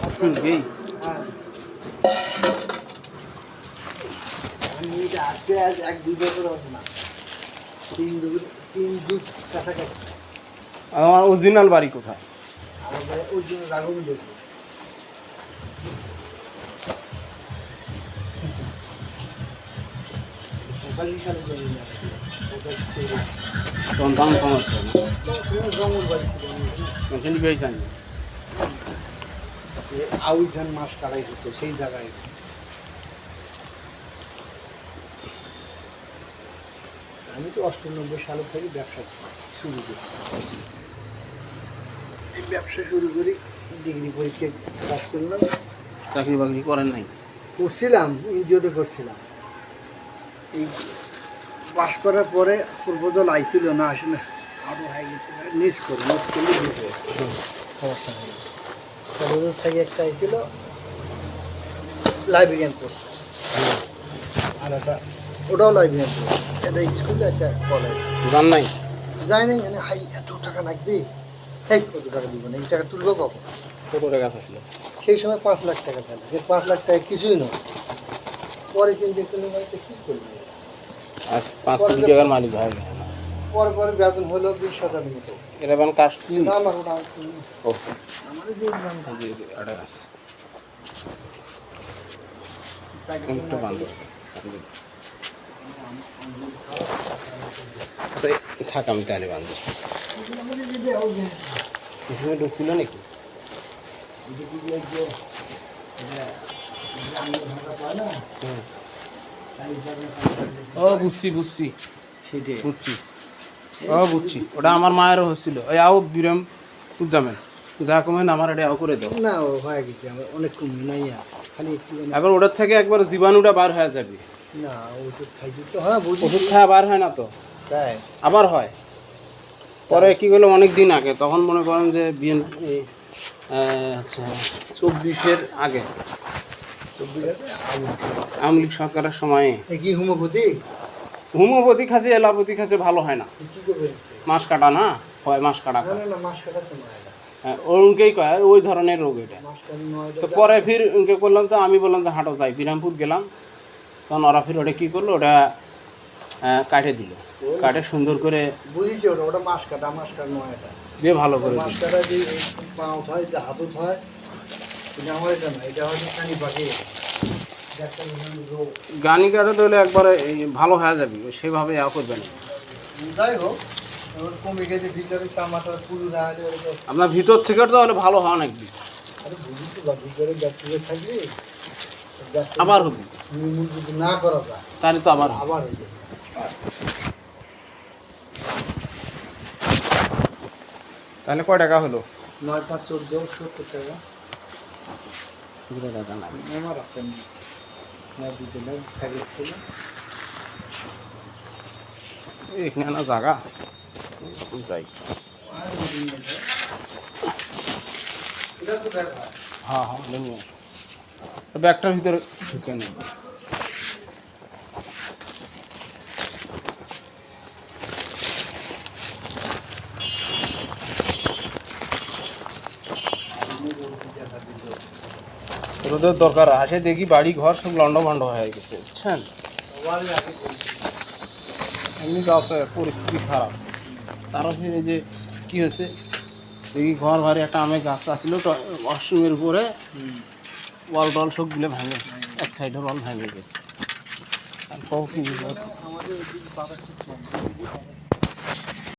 এই হ্যাঁ আমি এটা আজকে আজ 1-2 বছর আছে না 3 যুগ কাছাকাছি। আমার অরিজিনাল বাড়ি কোথায়? আমার ভাই ওই জন্য রাঘবী দেখবো সকাল সালে চলে যায় সন্তান সমস্যা না জঙ্গল বাড়ি মেশিন পেয়েছি আমি। আউল ধান মাছ কাটাই হতো সেই জায়গায়। আমি তো 98 সালের থেকে ব্যবসা শুরু করছি। এই ব্যবসা শুরু করি ডিগ্রি পরীক্ষা পাস করলাম। চাকরি বাকরি করেন নাই? করছিলাম, এনজিওতে করছিলাম। এই পাস করার পরে পূর্বদল আইছিল না, আসে না আরও হয়ে গেছে মিস করলে দিতে সমস্যা হলো। পূর্বদল থেকে একটা আইছিল লাইব্রেরিয়ান পোস্ট, আর একটা ওটাও লাইব্রেরিয়ান পোস্ট। এটা স্কুলে একটা কলেজ জান নাই? যাই নাই মানে হাই এত টাকা লাগবে, এই কত টাকা দিব না, এই টাকা তুলবো কখন? কত টাকা আসছিল? সেই সময় 5 লাখ টাকা থাকে, 5 লাখ টাকা কিছুই নয়। পরে চিন্তা করলাম বাড়িতে কী করবো, আজ 5 কোটি টাকার মালিক হয়ে গেল না। পরে পরে বেতন হলো 20,000 মতো। এটা বান কাজ কি? না আমার ওটা ও আমারও যে দাম জি জি এটা আছে একটু বান্ধব থাক আমি তাহলে বান্ধব। এখানে ঢুকছিল নাকি? ও বুঝছি বুঝছি সেটাই বুঝছি ও বুঝছি, ওটা আমার মায়েরও হচ্ছিল। ওই আও বিরাম উজ্জামেন যা কমেন আমার এটা আও করে দাও না, ও হয়ে গেছে আমার অনেক কমে নাই আর খালি একটু এবার ওটার থেকে একবার জীবাণুটা বার হয়ে যাবে। না ওষুধ খাইছি তো, হ্যাঁ বুঝি ওষুধ খাওয়া বার হয় না তো, তাই আবার হয়। পরে কি করলো অনেক দিন আগে, তখন মনে করেন যে বিএনপি আচ্ছা 24-এর আগে 24 আওয়ামী লীগ সরকারের সময়ে কি হোমিওপ্যাথি হোমিওপ্যাথি খাসি এলোপ্যাথি খাসি ভালো হয় না। কি করবে? মাছ কাটা না হয়, মাছ কাটা না না না, মাছ কাটাতে নয় এটা, ওরকেই কয় ওই ধরনের রোগ এটা। মাছ কাটাতে নয় তো এটা। পরে ফির উনকে করলাম, তো আমি বললাম যে হাঁটো যাই, বিরামপুর গেলাম। তখন ওরা ফির ওটা কী করলো, ওটা কাটে দিল, কাটে সুন্দর করে বুঝেছি ওটা, ওটা মাছ কাটা, মাছ কাটা নয় এটা। দিয়ে ভালো করে মাছ দিল। কাটা যে পাও হয় যে হাতত হয়, কিন্তু আমার এটা না, এটা হয়তো কানি পাখি গানি কাটে দিলে একবারে ভালো হয়ে যাবে, সেভাবে করবে না। যাই হোক এবার কমে গেছে ভিতরে টামাটার পুরো রাখলে ওটা। আপনার ভিতর থেকে তো হলে ভালো হওয়া নাকি? আরে বুঝি তো বা ভিতরে ব্যাকটেরিয়া থাকলে আবার হবে, নির্মূল যদি না করা যায় তাহলে তো আবার হবে। আবার হবে। তাহলে কয় টাকা হলো? 9, 5, 14, 70 টাকা। 2 টাকা না আমার আছে আমি দিচ্ছি না, দিতে না সাইকেল ছিল এখানে না জায়গা যাই। এটা তো দেখা হ্যাঁ হ্যাঁ নিয়ে আসো, ব্যাগটার ভিতরে ঢুকে নেব। রোদের দরকার আসে, দেখি বাড়ি ঘর সব লন্ড ভন্ড হয়ে গেছে বুঝছেন। এমনি তো আছে পরিস্থিতি খারাপ, তারও ফির এই যে কী হয়েছে দেখি ঘর ভারী একটা আমের গাছ আসছিল তো ওয়াশরুমের উপরে, ওয়াল টল সবগুলো ভাঙে, এক সাইডের ওয়াল ভেঙে গেছে। আর কখন কি আমাদের